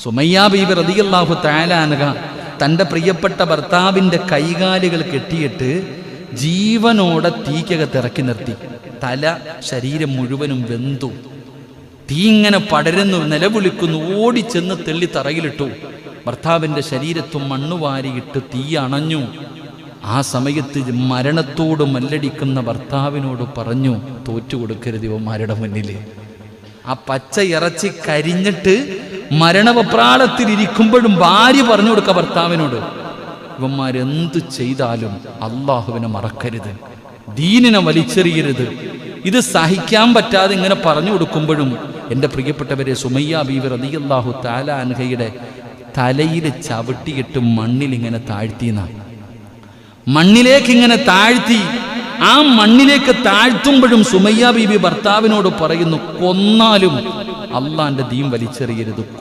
സുമയ്യ ബീബി റളിയല്ലാഹു തആല അൻഹ തൻ്റെ പ്രിയപ്പെട്ട ഭർത്താവിൻ്റെ കൈകാലുകൾ കെട്ടിയിട്ട് ജീവനോടെ തീക്കകത്ത് ഇറക്കി നിർത്തി. തല ശരീരം മുഴുവനും വെന്തു. തീ ഇങ്ങനെ പടരുന്നു, നിലവിളിക്കുന്നു. ഓടിച്ചെന്ന് തെള്ളി തറയിലിട്ടു. ഭർത്താവിൻ്റെ ശരീരത്തും മണ്ണുവാരിയിട്ട് തീ അണഞ്ഞു. ആ സമയത്ത് മരണത്തോട് മല്ലടിക്കുന്ന ഭർത്താവിനോട് പറഞ്ഞു, തോറ്റുകൊടുക്കരുത് ഇവന്മാരുടെ മുന്നിൽ. ആ പച്ച ഇറച്ചി കരിഞ്ഞിട്ട് മരണവപ്രാളത്തിലിരിക്കുമ്പോഴും ഭാര്യ പറഞ്ഞു കൊടുക്ക ഭർത്താവിനോട്, ഇവന്മാരെന്ത് ചെയ്താലും അള്ളാഹുവിനെ മറക്കരുത്, ദീനിനെ വലിച്ചെറിയരുത്. ഇത് സഹിക്കാൻ പറ്റാതെ ഇങ്ങനെ പറഞ്ഞു കൊടുക്കുമ്പോഴും എൻ്റെ പ്രിയപ്പെട്ടവരെ, സുമയ്യ ബീവി റളിയല്ലാഹു തആല അൻഹയുടെ തലയിൽ ചവിട്ടിയിട്ട് മണ്ണിൽ ഇങ്ങനെ താഴ്ത്തിയെന്നാണ്. മണ്ണിലേക്ക് ഇങ്ങനെ താഴ്ത്തി. ആ മണ്ണിലേക്ക് താഴ്ത്തുമ്പോഴും സുമയ്യ ബീബി ഭർത്താവിനോട് പറയുന്നു, കൊന്നാലും അള്ളാന്റെ ദീൻ വലിച്ചെറിയരുത്.